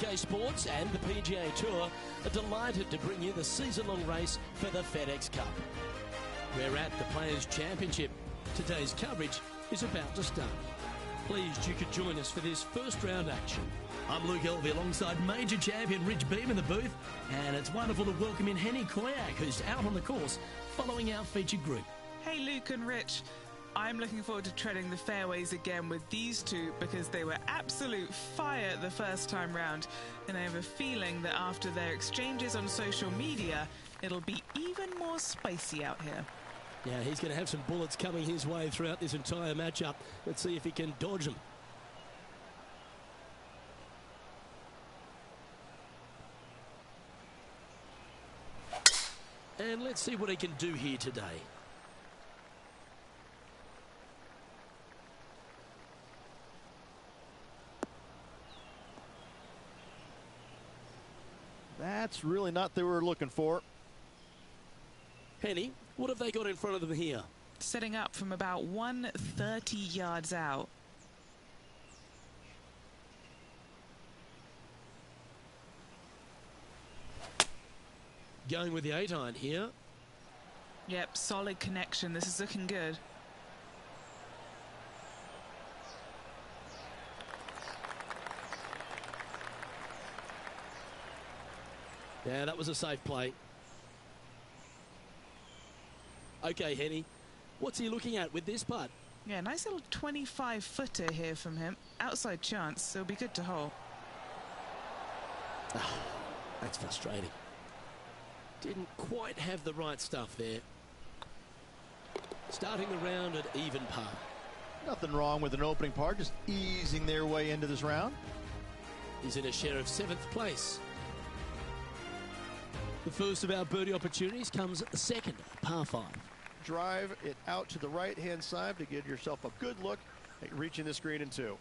2K Sports and the PGA Tour are delighted to bring you the season-long race for the FedEx Cup. We're at the Players' Championship. Today's coverage is about to start. Pleased you could join us for this first round action. I'm Luke Elvey alongside Major Champion Rich Beam in the booth, and it's wonderful to welcome in Henny Koyak, who's out on the course following our featured group. Hey Luke and Rich, I'm looking forward to treading the fairways again with these two because they were absolute fire the first time round, and I have a feeling that after their exchanges on social media, it'll be even more spicy out here. Yeah, he's going to have some bullets coming his way throughout this entire matchup. Let's see if he can dodge them. And let's see what he can do here today. That's really not what they were looking for. Henny, what have they got in front of them here? Setting up from about 130 yards out. Going with the 8-iron here. Yep, solid connection. This is looking good. Yeah, that was a safe play. Okay, Henny, what's he looking at with this putt? Yeah, nice little 25-footer here from him. Outside chance, it'll be good to hole. That's frustrating. Didn't quite have the right stuff there. Starting the round at even par. Nothing wrong with an opening par, just easing their way into this round. He's in a share of 7th place. The first of our birdie opportunities comes second, par 5. Drive it out to the right-hand side to give yourself a good look at reaching this green in 2.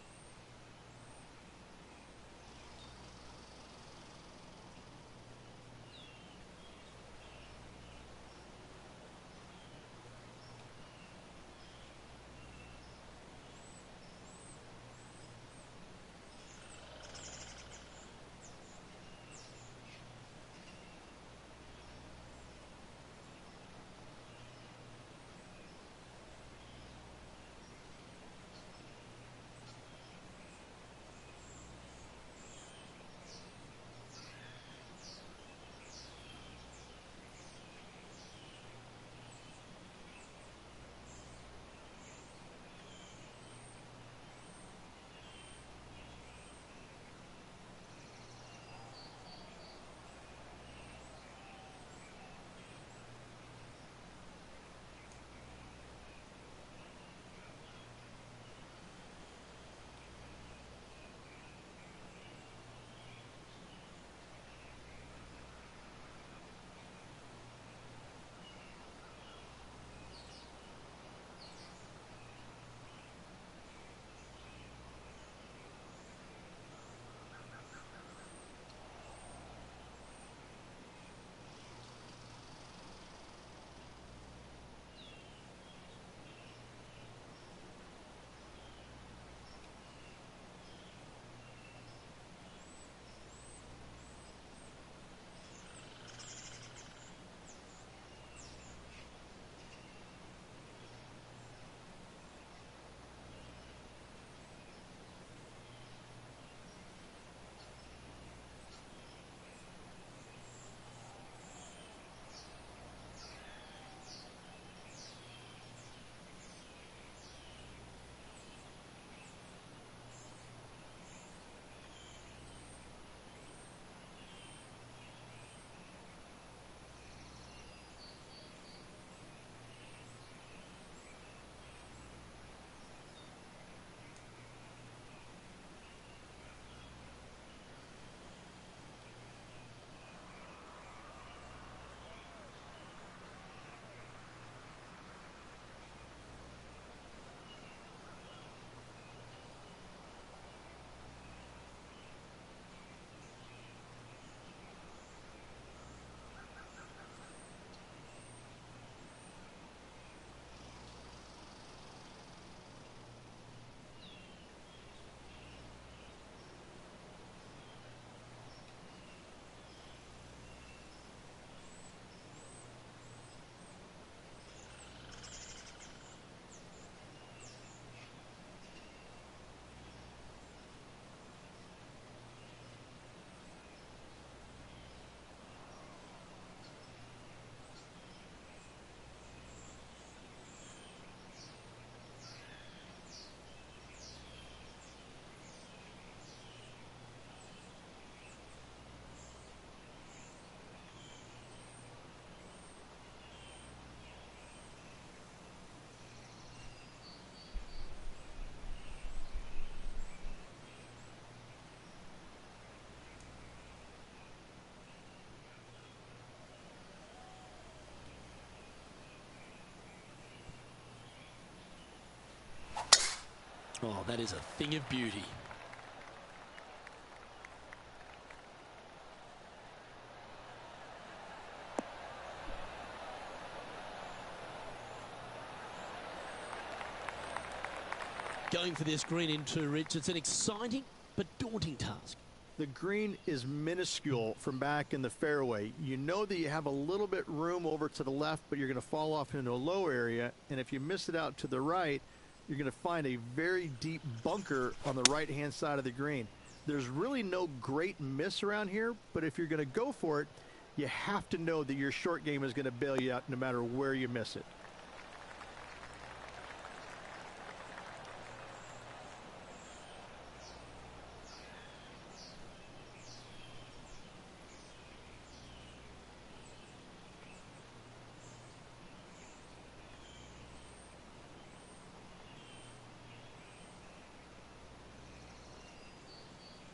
that is a thing of beauty. Going for this green in two, Rich. It's an exciting but daunting task. The green is minuscule from back in the fairway. You know that you have a little bit room over to the left, but you're going to fall off into a low area. And if you miss it out to the right, you're going to find a very deep bunker on the right-hand side of the green. There's really no great miss around here, but if you're going to go for it, you have to know that your short game is going to bail you out no matter where you miss it.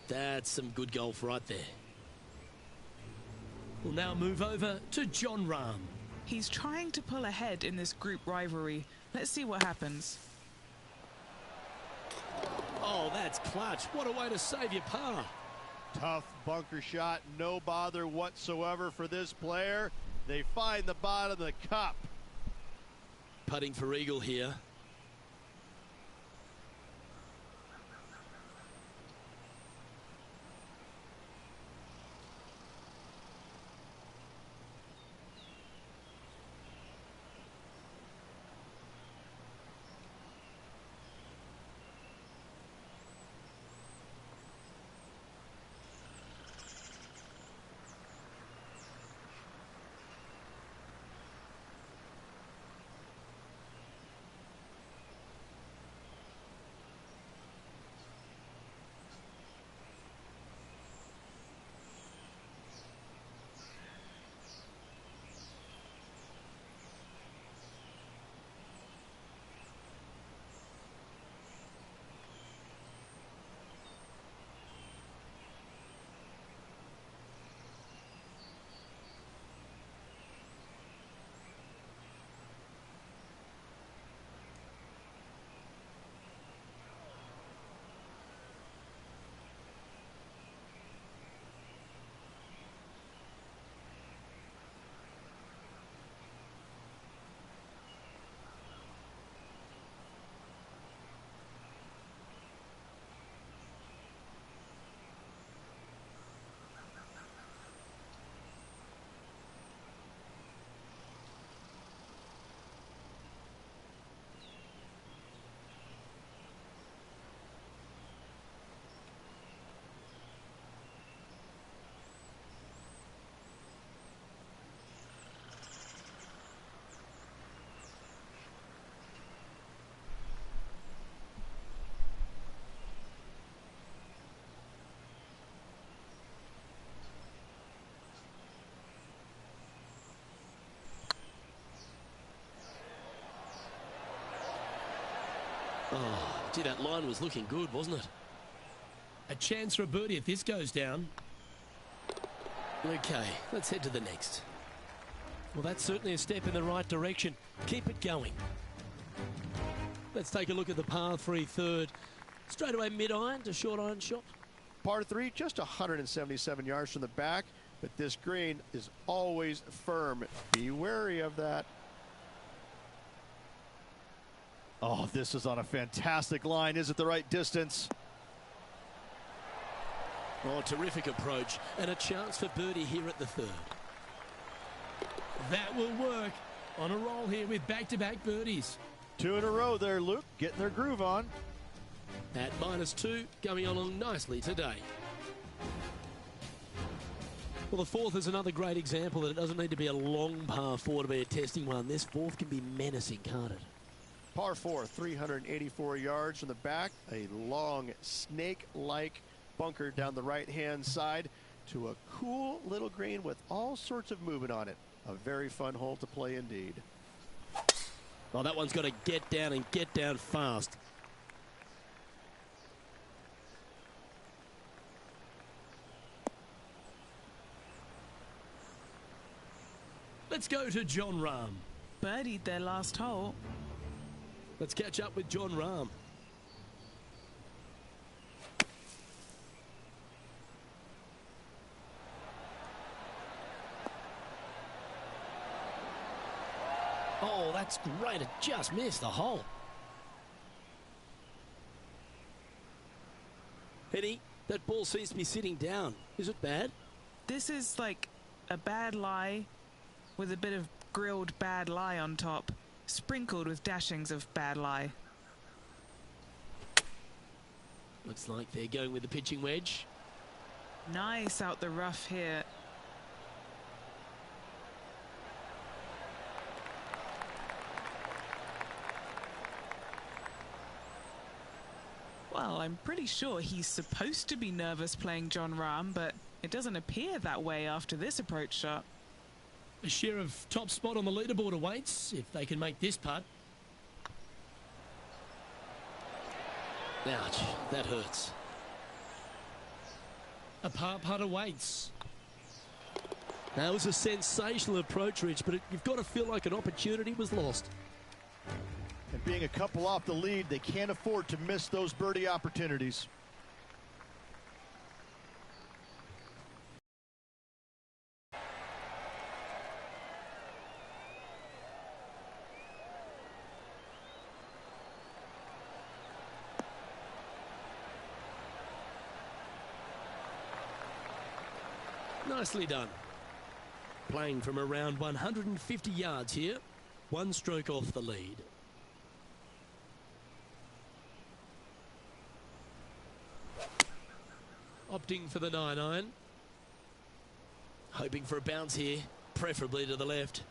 That's some good golf right there. We'll now move over to Jon Rahm. He's trying to pull ahead in this group rivalry. Let's see what happens. Oh, that's clutch. What a way to save your par. Tough bunker shot, no bother whatsoever for this player. They find the bottom of the cup. Putting for eagle here. Oh, gee, that line was looking good, wasn't it? A chance for a birdie if this goes down. Okay, let's head to the next. Well, that's certainly a step in the right direction. Keep it going. Let's take a look at the par 3 third. Straight away mid-iron to short iron shot. Par 3, just 177 yards from the back, but this green is always firm. Be wary of that. Oh, this is on a fantastic line. Is it the right distance? Oh, terrific approach. And a chance for birdie here at the third. That will work. On a roll here with back-to-back birdies. 2 in a row there, Luke. Getting their groove on. At -2, going along nicely today. Well, the fourth is another great example that it doesn't need to be a long par 4 to be a testing one. This fourth can be menacing, can't it? Par 4, 384 yards from the back. A long snake-like bunker down the right-hand side to a cool little green with all sorts of movement on it. A very fun hole to play indeed. Oh, that one's got to get down and get down fast. Let's go to Jon Rahm. Birdied their last hole. Let's catch up with Jon Rahm. that's great. It just missed the hole. Henny, that ball seems to be sitting down. Is it bad? This is like a bad lie with a bit of grilled bad lie on top, sprinkled with dashings of bad lie. Looks like they're going with the pitching wedge. Nice out the rough here. Well, I'm pretty sure he's supposed to be nervous playing Jon Rahm, but it doesn't appear that way after this approach shot. A share of top spot on the leaderboard awaits if they can make this putt. Ouch, that hurts. A par putt awaits. That was a sensational approach, Rich, but you've got to feel like an opportunity was lost. And being a couple off the lead, they can't afford to miss those birdie opportunities. Nicely done. Playing from around 150 yards here. One stroke off the lead. Opting for the 9-iron. Hoping for a bounce here, preferably to the left.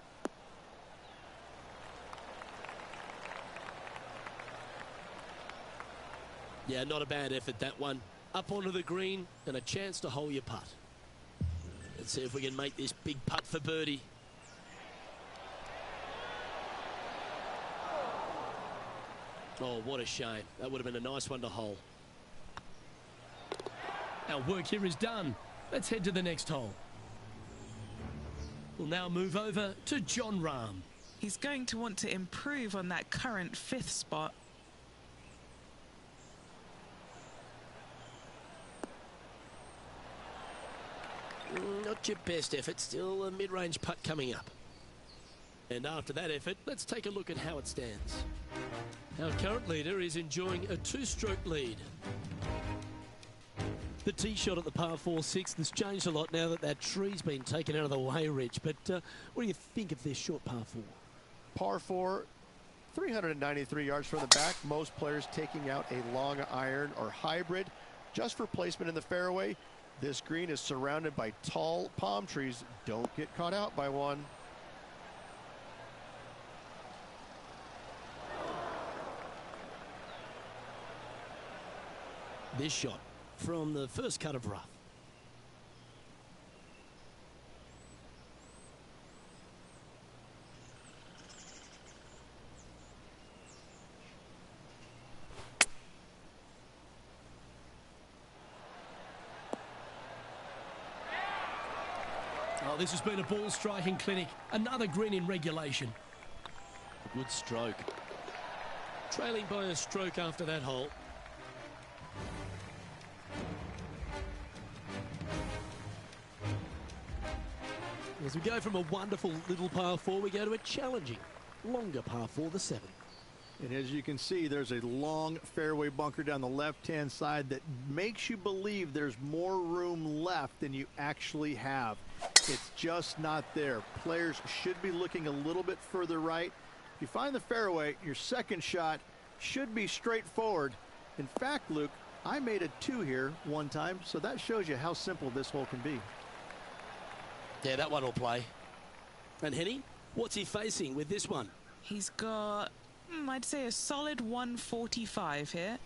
Yeah, not a bad effort, that one. Up onto the green and a chance to hole your putt. Let's see if we can make this big putt for birdie. Oh, what a shame. That would have been a nice one to hole. Our work here is done. Let's head to the next hole. We'll now move over to Jon Rahm. He's going to want to improve on that current 5th spot. Not your best effort, still a mid-range putt coming up. And after that effort, let's take a look at how it stands. Our current leader is enjoying a 2-stroke lead. The tee shot at the par 4-6 has changed a lot now that that tree's been taken out of the way, Rich. But what do you think of this short par 4? Par 4, 393 yards from the back. Most players taking out a long iron or hybrid just for placement in the fairway. This green is surrounded by tall palm trees. Don't get caught out by one. This shot from the first cut of rough. Oh, this has been a ball striking clinic. Another green in regulation. Good stroke. Trailing by a stroke after that hole. As we go from a wonderful little par 4, we go to a challenging, longer par 4, the 7th. And as you can see, there's a long fairway bunker down the left-hand side that makes you believe there's more room left than you actually have. It's just not there. Players should be looking a little bit further right. If you find the fairway, your second shot should be straightforward. In fact, Luke, I made a 2 here one time, so that shows you how simple this hole can be. Yeah, that one will play. And Henny, what's he facing with this one? He's got, I'd say, a solid 145 here.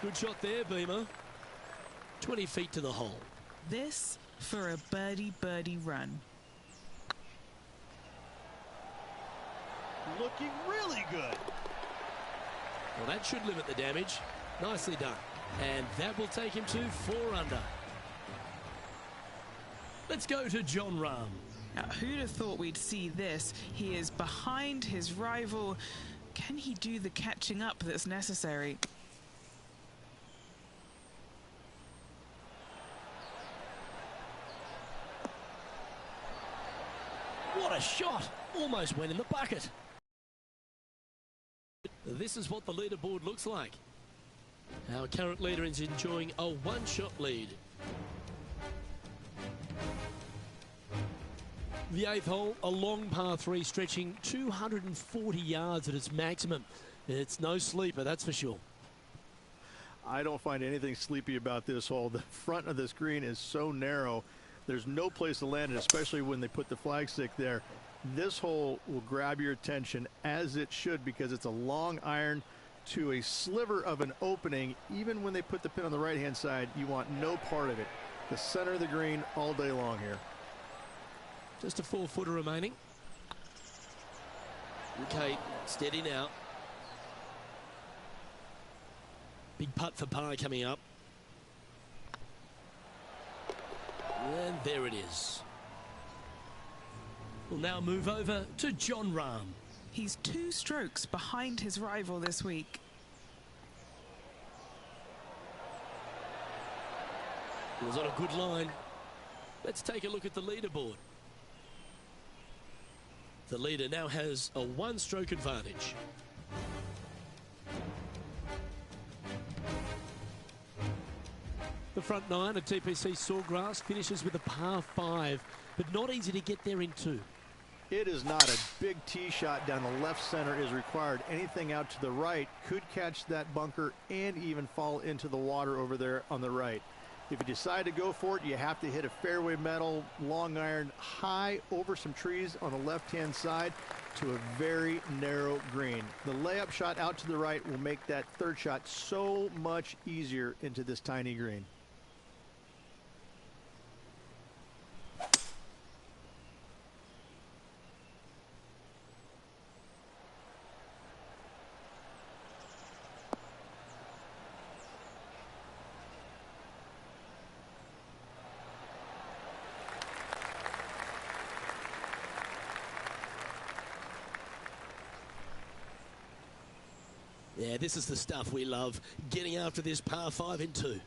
Good shot there, Beamer. 20 feet to the hole. This for a birdie run. Looking really good. Well, that should limit the damage. Nicely done. And that will take him to 4 under. Let's go to Jon Rahm. Now, who'd have thought we'd see this? He is behind his rival. Can he do the catching up that's necessary? shot almost went in the bucket. This is what the leaderboard looks like. Our current leader is enjoying a one-shot lead. The 8th hole, a long par 3 stretching 240 yards at its maximum. It's no sleeper, that's for sure. I don't find anything sleepy about this hole. The front of this green is so narrow. There's no place to land it, especially when they put the flagstick there. This hole will grab your attention, as it should, because it's a long iron to a sliver of an opening. Even when they put the pin on the right-hand side, you want no part of it. The center of the green all day long here. Just a 4-footer remaining. Okay, steady now. Big putt for par coming up. And there it is. We'll now move over to Jon Rahm. He's 2 strokes behind his rival this week. It was on a good line. Let's take a look at the leaderboard. The leader now has a 1-stroke advantage. The front 9 at TPC Sawgrass finishes with a par 5, but not easy to get there in 2. It is not a big tee shot down the left center is required. Anything out to the right could catch that bunker and even fall into the water over there on the right. If you decide to go for it, you have to hit a fairway metal long iron high over some trees on the left-hand side to a very narrow green. The layup shot out to the right will make that 3rd shot so much easier into this tiny green. Yeah, this is the stuff we love, getting after this par 5 in 2.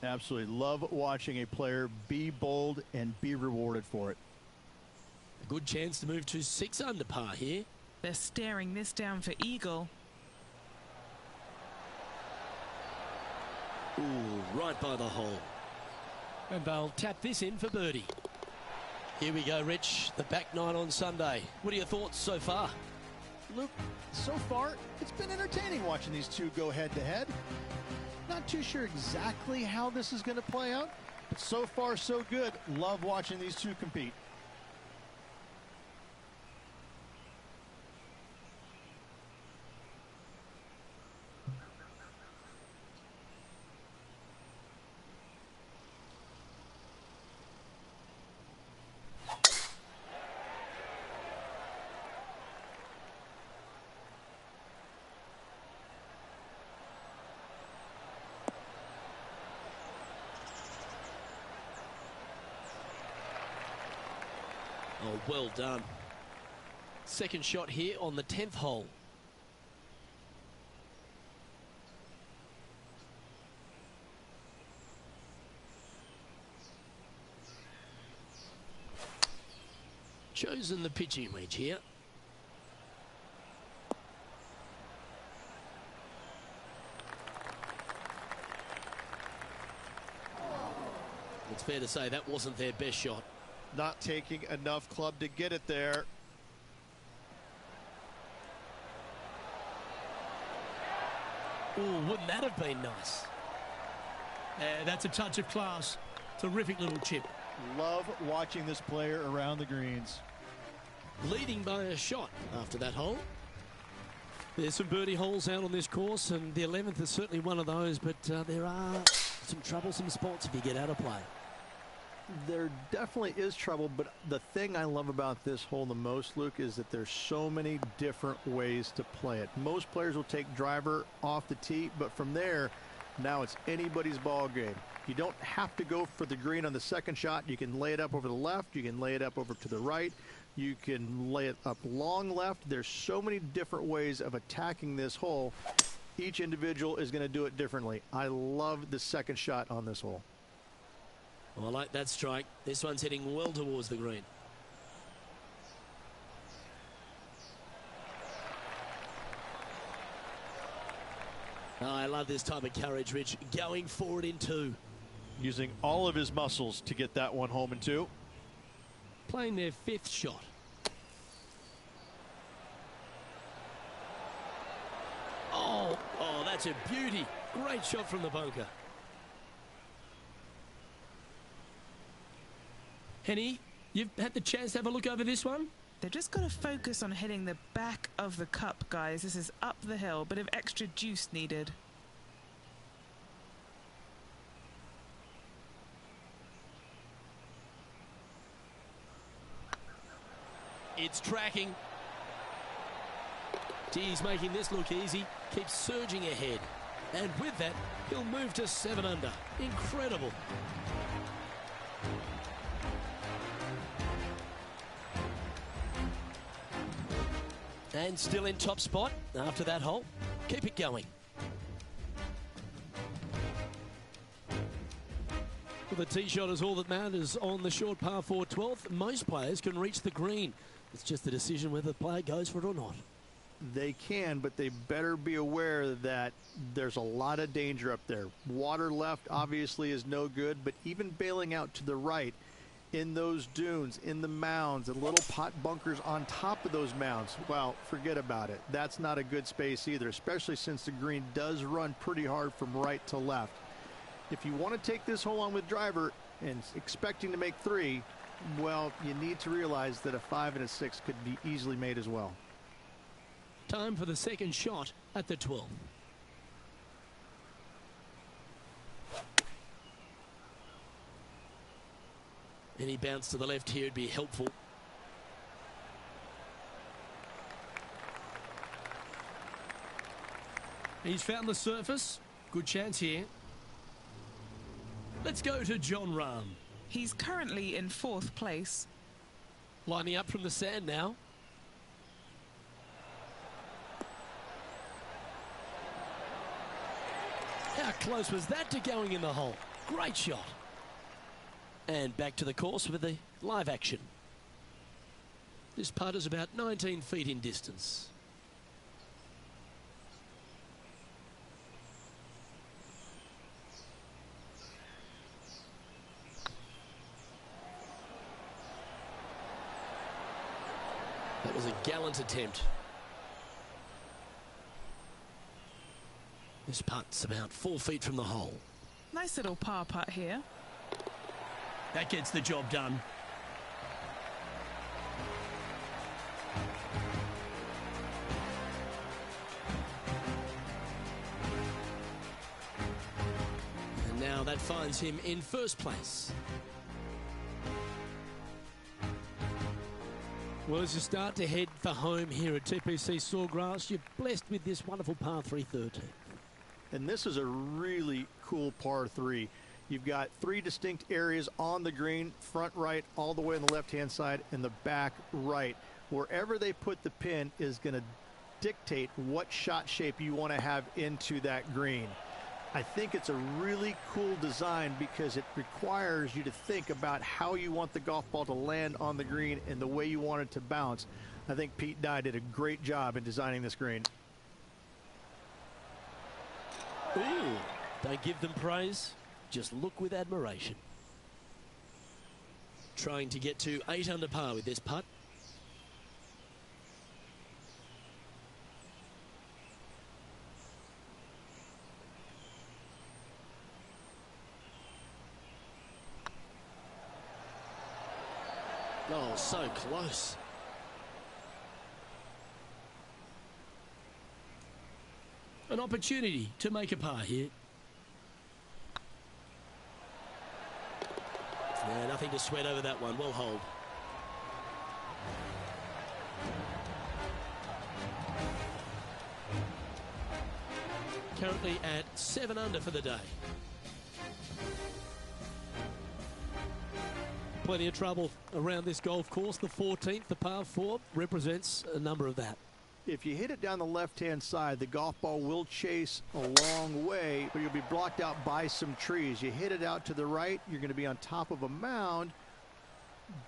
Absolutely love watching a player be bold and be rewarded for it. A good chance to move to 6 under par here. They're staring this down for eagle. Ooh, right by the hole. And they'll tap this in for birdie. Here we go, Rich. The back 9 on Sunday. What are your thoughts so far? Luke, so far, it's been entertaining watching these two go head-to-head. Not too sure exactly how this is going to play out, but so far, so good. Love watching these two compete. Oh, well done. Second shot here on the 10th hole. Chosen the pitching wedge here. It's fair to say that wasn't their best shot. Not taking enough club to get it there. Ooh, wouldn't that have been nice? That's a touch of class. Terrific little chip. Love watching this player around the greens. Leading by a shot after that hole. There's some birdie holes out on this course, and the 11th is certainly one of those, but there are some troublesome spots if you get out of play. There definitely is trouble, but the thing I love about this hole the most, Luke, is that there's so many different ways to play it. Most players will take driver off the tee, but from there, now it's anybody's ball game. You don't have to go for the green on the second shot. You can lay it up over the left. You can lay it up over to the right. You can lay it up long left. There's so many different ways of attacking this hole. Each individual is going to do it differently. I love the second shot on this hole. Well, I like that strike. This one's heading well towards the green. Oh, I love this type of courage, Rich. Going forward in two. Using all of his muscles to get that one home in two. Playing their fifth shot. Oh, that's a beauty. Great shot from the bunker. Henny, you've had the chance to have a look over this one? They've just got to focus on hitting the back of the cup, guys. This is up the hill, bit of extra juice needed. It's tracking. He's making this look easy. Keeps surging ahead. And with that, he'll move to 7 under. Incredible. And still in top spot after that hole. Keep it going. Well, the tee shot is all that matters on the short par 4 12th. Most players can reach the green. It's just a decision whether the player goes for it or not. They can, but they better be aware that there's a lot of danger up there. Water left obviously is no good, but even bailing out to the right in those dunes, in the mounds, and little pot bunkers on top of those mounds, well, forget about it. That's not a good space either, especially since the green does run pretty hard from right to left. If you want to take this hole on with driver and expecting to make 3, well, you need to realize that a 5 and a 6 could be easily made as well. Time for the second shot at the 12th. Any bounce to the left here would be helpful. He's found the surface. Good chance here. Let's go to Jon Rahm. He's currently in 4th place. Lining up from the sand now. How close was that to going in the hole? Great shot. And back to the course with the live action. This putt is about 19 feet in distance. That was a gallant attempt. This putt's about 4 feet from the hole. Nice little par putt here. That gets the job done. And now that finds him in first place. Well, as you start to head for home here at TPC Sawgrass, you're blessed with this wonderful par 3 13. And this is a really cool par 3. You've got 3 distinct areas on the green, front right, all the way on the left-hand side, and the back right. Wherever they put the pin is going to dictate what shot shape you want to have into that green. I think it's a really cool design because it requires you to think about how you want the golf ball to land on the green and the way you want it to bounce. I think Pete Dye did a great job in designing this green. Ooh, don't give them praise, just look with admiration. Trying to get to 8 under par with this putt. Oh, so close. An opportunity to make a par here. Yeah, nothing to sweat over that one. Well hold. Currently at 7 under for the day. Plenty of trouble around this golf course. The 14th, the par 4, represents a number of that. If you hit it down the left-hand side, the golf ball will chase a long way, but you'll be blocked out by some trees. You hit it out to the right, you're going to be on top of a mound,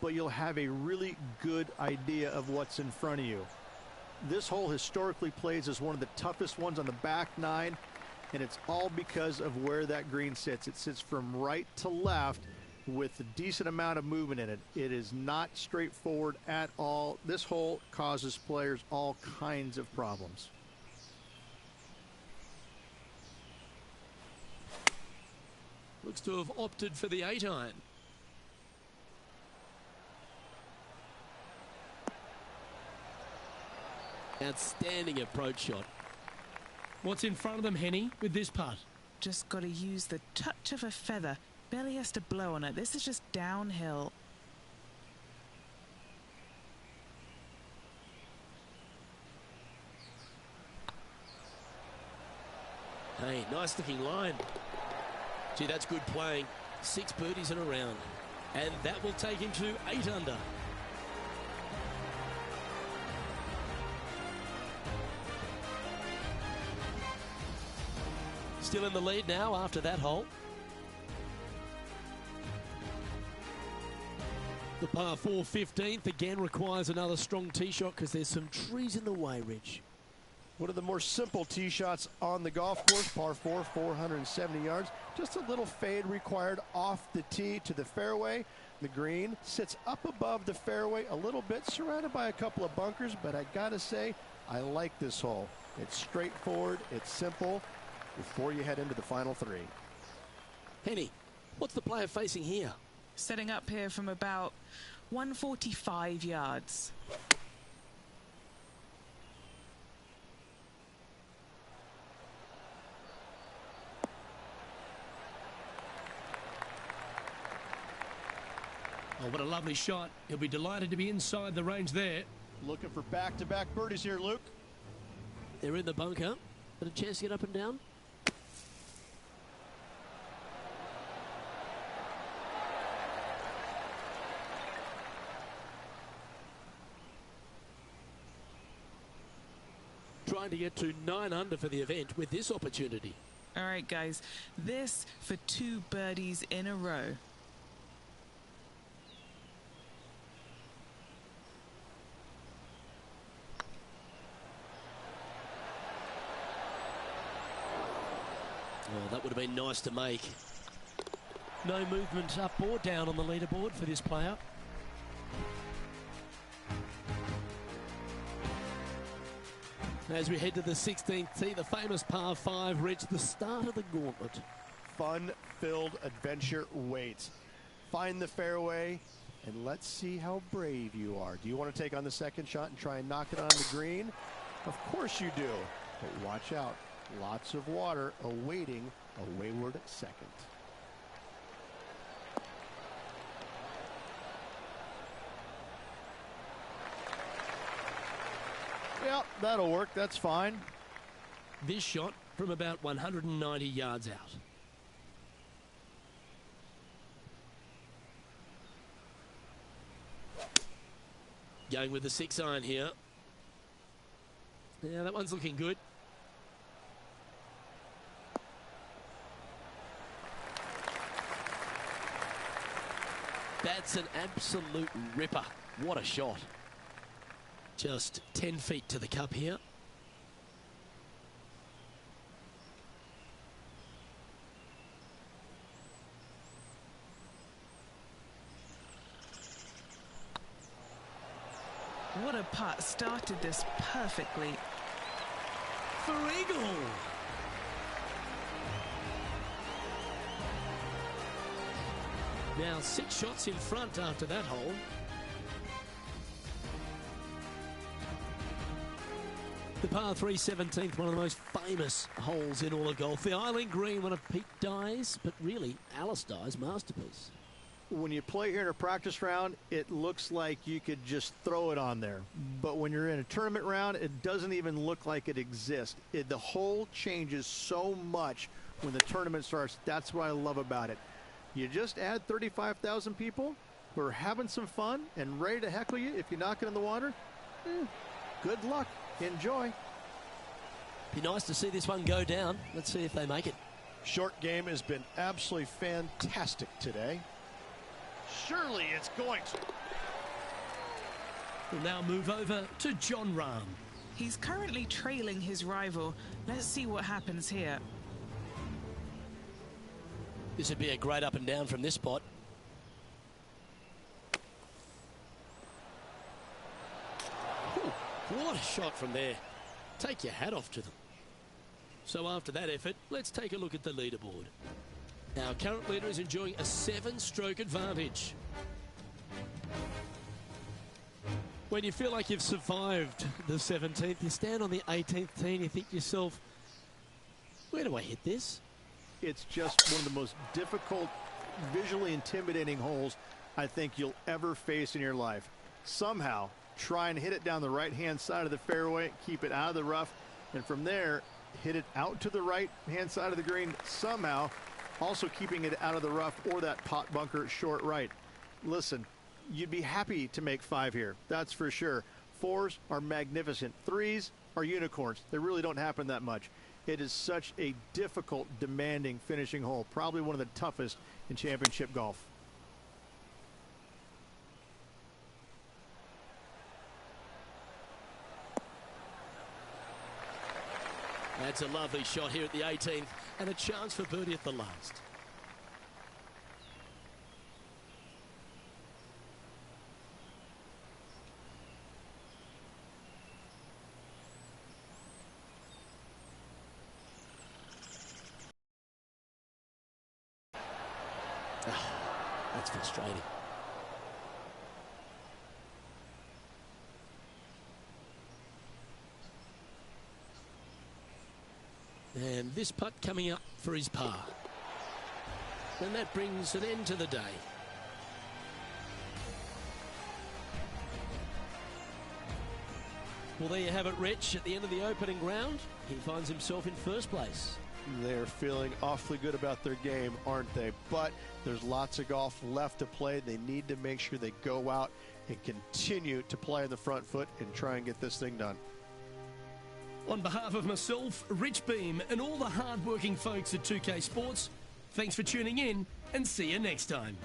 but you'll have a really good idea of what's in front of you. This hole historically plays as one of the toughest ones on the back 9, and it's all because of where that green sits. It sits from right to left with a decent amount of movement in it. It is not straightforward at all. This hole causes players all kinds of problems. Looks to have opted for the 8-iron. Outstanding approach shot. What's in front of them, Henny, with this putt? Just got to use the touch of a feather. Barely has to blow on it. This is just downhill. Hey, nice looking line. Gee, that's good playing. 6 birdies in a round. And that will take him to 8 under. Still in the lead now after that hole. The par 4 15th again requires another strong tee shot because there's some trees in the way, Rich. One of the more simple tee shots on the golf course, par 4, 470 yards. Just a little fade required off the tee to the fairway. The green sits up above the fairway a little bit, surrounded by a couple of bunkers, but I gotta say, I like this hole. It's straightforward, it's simple, before you head into the final 3. Henny, what's the player facing here? Setting up here from about 145 yards. Oh, what a lovely shot. He'll be delighted to be inside the range there. Looking for back-to-back birdies here, Luke. They're in the bunker. Got a chance to get up and down. Trying to get to 9 under for the event with this opportunity. All right, guys. This for 2 birdies in a row. Well, that would have been nice to make. No movement up or down on the leaderboard for this player. As we head to the 16th tee, the famous par 5 reached the start of the gauntlet. Fun-filled adventure waits. Find the fairway, and let's see how brave you are. Do you want to take on the second shot and try and knock it on the green? Of course you do, but watch out. Lots of water awaiting a wayward second. Yeah, that'll work. That's fine. This shot from about 190 yards out. Going with the 6-iron here. Yeah, that one's looking good. That's an absolute ripper. What a shot. Just 10 feet to the cup here. What a putt. Started this perfectly. For eagle. Now 6 shots in front after that hole. The par 3 17th, one of the most famous holes in all of golf. The Island Green, one of Pete Dye's, but really Alice Dye's masterpiece. When you play here in a practice round, it looks like you could just throw it on there. But when you're in a tournament round, it doesn't even look like it exists. The hole changes so much when the tournament starts. That's what I love about it. You just add 35,000 people who are having some fun and ready to heckle you if you knock it in the water. Good luck. Enjoy. Be nice to see this one go down. Let's see if they make it. Short game has been absolutely fantastic today. Surely it's going to. We'll now move over to Jon Rahm. He's currently trailing his rival. Let's see what happens here. This would be a great up and down from this spot. Ooh, what a shot from there. Take your hat off to them. So after that effort, let's take a look at the leaderboard. Our current leader is enjoying a 7-stroke advantage. When you feel like you've survived the 17th, you stand on the 18th tee and you think to yourself, where do I hit this? It's just one of the most difficult, visually intimidating holes I think you'll ever face in your life. Somehow, try and hit it down the right-hand side of the fairway, keep it out of the rough, and from there, hit it out to the right-hand side of the green somehow, also keeping it out of the rough or that pot bunker short right. Listen, you'd be happy to make 5 here, that's for sure. 4s are magnificent. 3s are unicorns. They really don't happen that much. It is such a difficult, demanding finishing hole, probably one of the toughest in championship golf. That's a lovely shot here at the 18th and a chance for birdie at the last. That's frustrating. And this putt coming up for his par. And that brings an end to the day. Well, there you have it, Rich. At the end of the opening round, he finds himself in first place. They're feeling awfully good about their game, aren't they? But there's lots of golf left to play. They need to make sure they go out and continue to play on the front foot and try and get this thing done. On behalf of myself, Rich Beam, and all the hard-working folks at 2K Sports, thanks for tuning in and see you next time.